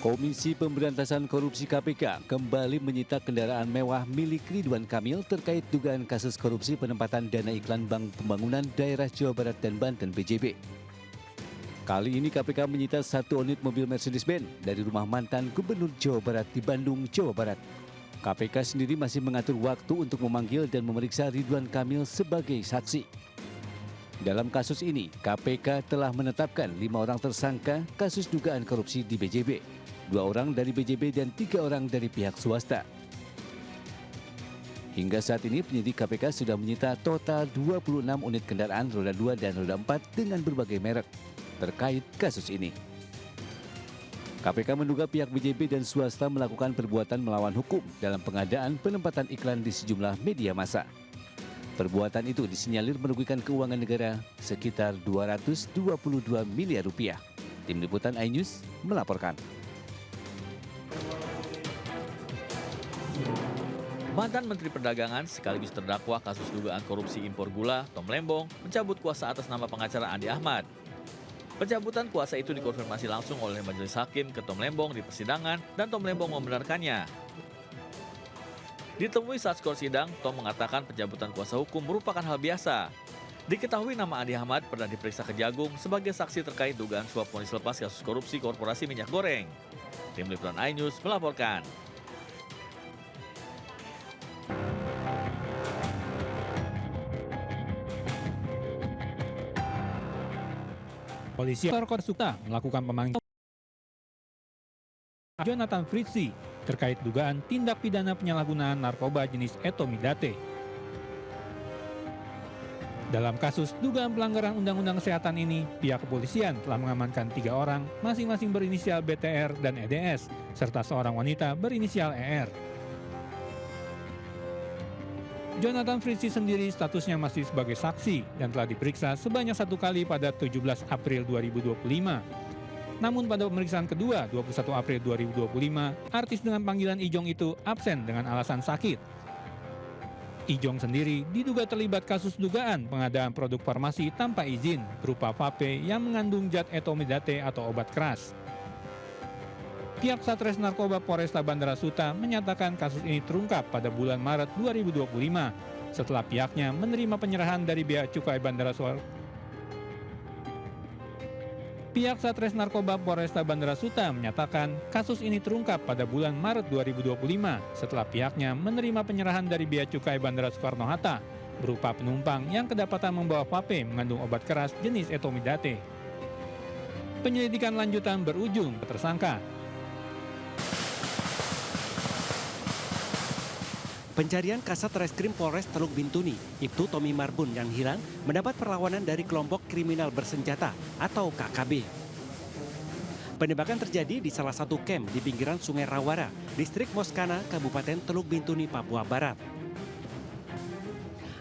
Komisi Pemberantasan Korupsi KPK kembali menyita kendaraan mewah milik Ridwan Kamil terkait dugaan kasus korupsi penempatan dana iklan Bank Pembangunan Daerah Jawa Barat dan Banten (BJB). Kali ini KPK menyita 1 unit mobil Mercedes-Benz dari rumah mantan Gubernur Jawa Barat di Bandung, Jawa Barat. KPK sendiri masih mengatur waktu untuk memanggil dan memeriksa Ridwan Kamil sebagai saksi. Dalam kasus ini, KPK telah menetapkan 5 orang tersangka kasus dugaan korupsi di BJB, 2 orang dari BJB dan 3 orang dari pihak swasta. Hingga saat ini penyidik KPK sudah menyita total 26 unit kendaraan roda 2 dan roda 4 dengan berbagai merek terkait kasus ini. KPK menduga pihak BJB dan swasta melakukan perbuatan melawan hukum dalam pengadaan penempatan iklan di sejumlah media massa. Perbuatan itu disinyalir merugikan keuangan negara sekitar 222 miliar rupiah. Tim Liputan iNews melaporkan. Mantan Menteri Perdagangan sekaligus terdakwa kasus dugaan korupsi impor gula, Tom Lembong, mencabut kuasa atas nama pengacara Andi Ahmad. Pencabutan kuasa itu dikonfirmasi langsung oleh majelis hakim ke Tom Lembong di persidangan dan Tom Lembong membenarkannya. Ditemui saat skor sidang, Tom mengatakan pencabutan kuasa hukum merupakan hal biasa. Diketahui nama Andi Ahmad pernah diperiksa Kejagung sebagai saksi terkait dugaan suap vonis lepas kasus korupsi korporasi minyak goreng. Tim Liputan iNews melaporkan. Polisi Korsukta melakukan pemanggilan Jonathan Fritzi terkait dugaan tindak pidana penyalahgunaan narkoba jenis etomidate. Dalam kasus dugaan pelanggaran Undang-Undang Kesehatan ini, pihak kepolisian telah mengamankan 3 orang, masing-masing berinisial BTR dan EDS, serta seorang wanita berinisial ER. Jonathan Fritzi sendiri statusnya masih sebagai saksi dan telah diperiksa sebanyak 1 kali pada 17 April 2025. Namun pada pemeriksaan kedua 21 April 2025, artis dengan panggilan Ijong itu absen dengan alasan sakit. Ijong sendiri diduga terlibat kasus dugaan pengadaan produk farmasi tanpa izin berupa vape yang mengandung zat etomidate atau obat keras. Pihak Satres Narkoba Polresta Bandara Suta menyatakan kasus ini terungkap pada bulan Maret 2025 setelah pihaknya menerima penyerahan dari Bea Cukai Bandara Suta. Pihak Satres Narkoba Polresta Bandara Suta menyatakan kasus ini terungkap pada bulan Maret 2025 setelah pihaknya menerima penyerahan dari Bea Cukai Bandara Soekarno-Hatta berupa penumpang yang kedapatan membawa vape mengandung obat keras jenis etomidate. Penyelidikan lanjutan berujung tersangka. Pencarian Kasat Reskrim Polres Teluk Bintuni, Ibtu Tommy Marbun yang hilang mendapat perlawanan dari kelompok kriminal bersenjata atau KKB. Penembakan terjadi di salah satu kamp di pinggiran Sungai Rawara, Distrik Moskana, Kabupaten Teluk Bintuni, Papua Barat.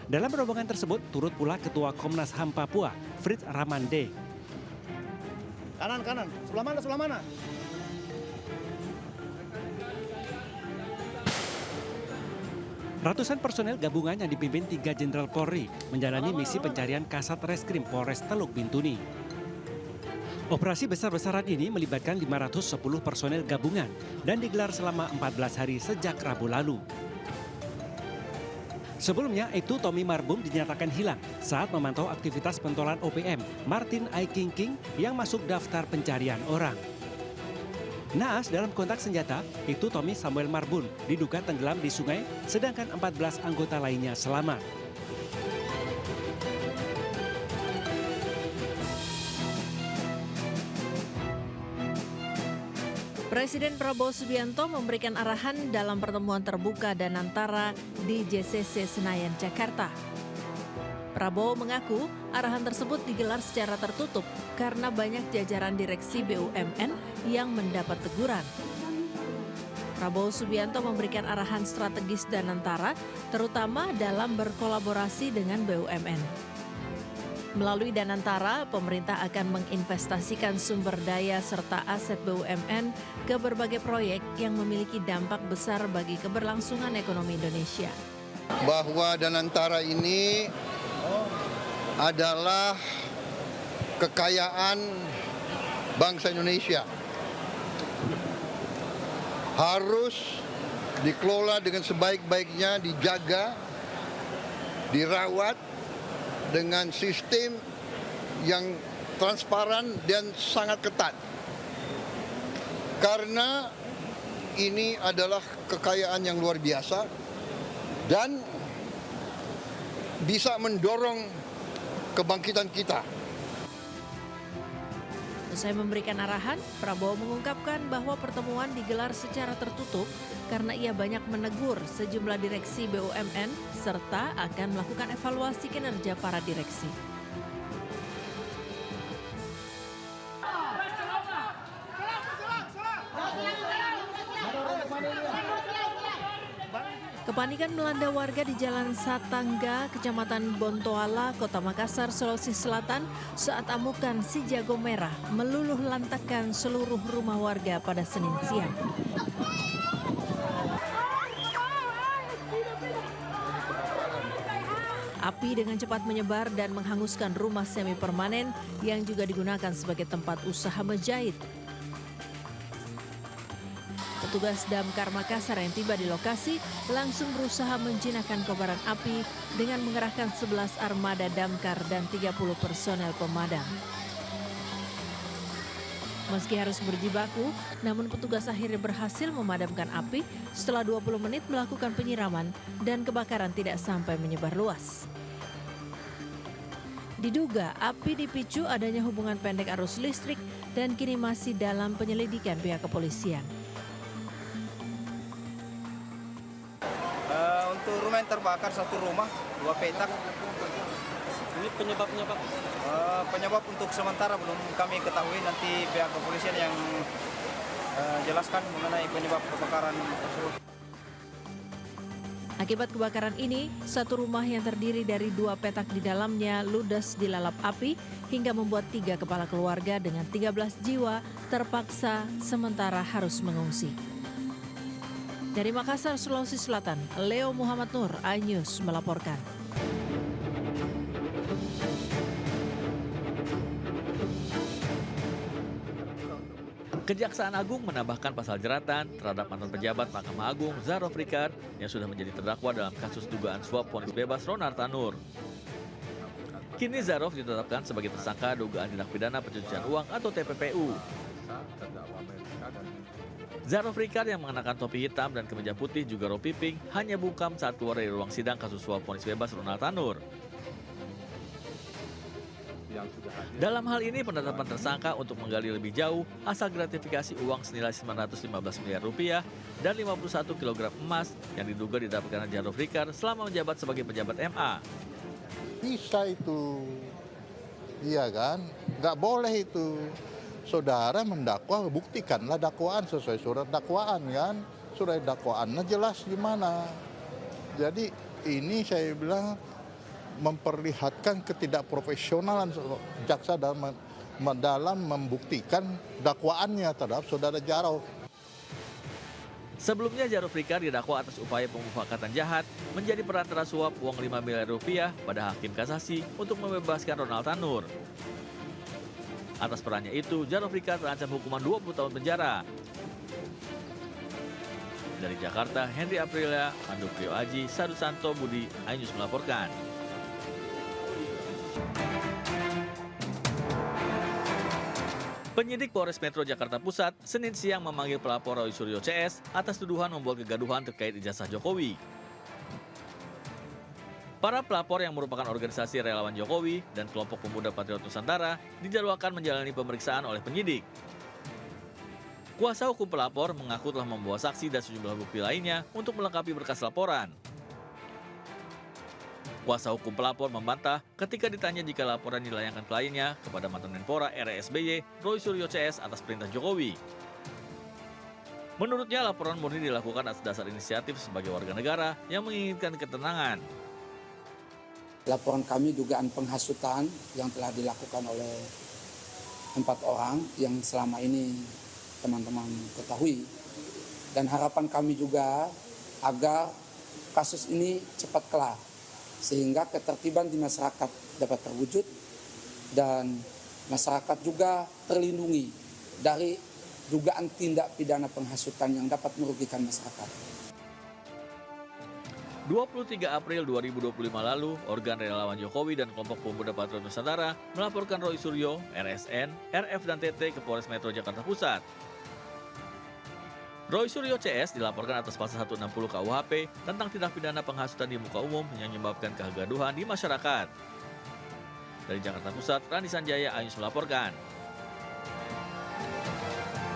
Dalam rombongan tersebut turut pula Ketua Komnas HAM Papua, Fritz Ramande. Kanan, sebelah mana? Ratusan personel gabungan yang dipimpin 3 Jenderal Polri menjalani misi pencarian Kasat Reskrim Polres Teluk Bintuni. Operasi besar-besaran ini melibatkan 510 personel gabungan dan digelar selama 14 hari sejak Rabu lalu. Sebelumnya, Ibtu Tommy Marbun dinyatakan hilang saat memantau aktivitas pentolan OPM Martin Aikingking yang masuk daftar pencarian orang. Naas dalam kontak senjata, itu Tommy Samuel Marbun diduga tenggelam di sungai, sedangkan 14 anggota lainnya selamat. Presiden Prabowo Subianto memberikan arahan dalam pertemuan terbuka Danantara di JCC Senayan, Jakarta. Prabowo mengaku arahan tersebut digelar secara tertutup karena banyak jajaran direksi BUMN yang mendapat teguran. Prabowo Subianto memberikan arahan strategis Danantara, terutama dalam berkolaborasi dengan BUMN. Melalui Danantara, pemerintah akan menginvestasikan sumber daya serta aset BUMN ke berbagai proyek yang memiliki dampak besar bagi keberlangsungan ekonomi Indonesia. Bahwa Danantara ini adalah kekayaan bangsa Indonesia. harus dikelola dengan sebaik-baiknya, dijaga, dirawat dengan sistem yang transparan dan sangat ketat. Karena ini adalah kekayaan yang luar biasa dan bisa mendorong kebangkitan kita. Usai memberikan arahan, Prabowo mengungkapkan bahwa pertemuan digelar secara tertutup karena ia banyak menegur sejumlah direksi BUMN serta akan melakukan evaluasi kinerja para direksi. Kepanikan melanda warga di Jalan Satangga, Kecamatan Bontoala, Kota Makassar, Sulawesi Selatan saat amukan si jago merah meluluh lantakkan seluruh rumah warga pada Senin siang. Api dengan cepat menyebar dan menghanguskan rumah semi permanen yang juga digunakan sebagai tempat usaha menjahit. Petugas Damkar Makassar yang tiba di lokasi langsung berusaha menjinakkan kobaran api dengan mengerahkan 11 armada damkar dan 30 personel pemadam. Meski harus berjibaku, namun petugas akhirnya berhasil memadamkan api setelah 20 menit melakukan penyiraman dan kebakaran tidak sampai menyebar luas. Diduga api dipicu adanya hubungan pendek arus listrik dan kini masih dalam penyelidikan pihak kepolisian. Untuk rumah yang terbakar, satu rumah, 2 petak. Ini penyebabnya Pak? Penyebab untuk sementara belum kami ketahui, nanti pihak kepolisian yang jelaskan mengenai penyebab kebakaran tersebut. Akibat kebakaran ini, satu rumah yang terdiri dari 2 petak di dalamnya ludes dilalap api hingga membuat 3 kepala keluarga dengan 13 jiwa terpaksa sementara harus mengungsi. Dari Makassar, Sulawesi Selatan, Leo Muhammad Nur, iNews melaporkan. Kejaksaan Agung menambahkan pasal jeratan terhadap mantan pejabat Mahkamah Agung Zarof Rikard yang sudah menjadi terdakwa dalam kasus dugaan suap vonis bebas Ronald Tanur. Kini Zarof ditetapkan sebagai tersangka dugaan tindak pidana pencucian uang atau TPPU. Zarof Rikard yang mengenakan topi hitam dan kemeja putih juga rompi pink hanya bungkam saat keluar dari ruang sidang kasus suap vonis bebas Ronald Tanur. Dalam hal ini penetapan tersangka untuk menggali lebih jauh asal gratifikasi uang senilai 915 miliar rupiah dan 51 kg emas yang diduga didapatkan Zarof Rikard selama menjabat sebagai pejabat MA. Bisa itu, iya kan? Nggak boleh itu. Saudara mendakwa, buktikanlah dakwaan sesuai surat dakwaan kan. Surat dakwaannya jelas gimana. Jadi ini saya bilang memperlihatkan ketidakprofesionalan jaksa dalam membuktikan dakwaannya terhadap saudara Zarof. Sebelumnya Zarof Rikard didakwa atas upaya pemufakatan jahat menjadi perantara suap uang 5 miliar rupiah pada hakim kasasi untuk membebaskan Ronald Tanur. Atas perannya itu, Zarof Rikard terancam hukuman 20 tahun penjara. Dari Jakarta, Henry Aprilia, Pandu Priyo Aji, Sadu Santo Budi, iNews melaporkan. Penyidik Polres Metro Jakarta Pusat Senin siang memanggil pelapor Roy Suryo CS atas tuduhan membuat kegaduhan terkait ijazah Jokowi. Para pelapor yang merupakan organisasi relawan Jokowi dan kelompok pemuda Patriot Nusantara dijadwalkan menjalani pemeriksaan oleh penyidik. Kuasa hukum pelapor mengaku telah membawa saksi dan sejumlah bukti lainnya untuk melengkapi berkas laporan. Kuasa hukum pelapor membantah ketika ditanya jika laporan dilayangkan kliennya kepada mantan Menpora RI SBY Roy Suryo CS atas perintah Jokowi. Menurutnya laporan murni dilakukan atas dasar inisiatif sebagai warga negara yang menginginkan ketenangan. Laporan kami dugaan penghasutan yang telah dilakukan oleh 4 orang yang selama ini teman-teman ketahui. Dan harapan kami juga agar kasus ini cepat kelar sehingga ketertiban di masyarakat dapat terwujud dan masyarakat juga terlindungi dari dugaan tindak pidana penghasutan yang dapat merugikan masyarakat. 23 April 2025 lalu, organ relawan Jokowi dan kelompok pemuda Patriot Nusantara melaporkan Roy Suryo, RSN, RF dan TT ke Polres Metro Jakarta Pusat. Roy Suryo CS dilaporkan atas pasal 160 KUHP tentang tindak pidana penghasutan di muka umum yang menyebabkan kegaduhan di masyarakat. Dari Jakarta Pusat, Rani Sanjaya, Ayus melaporkan.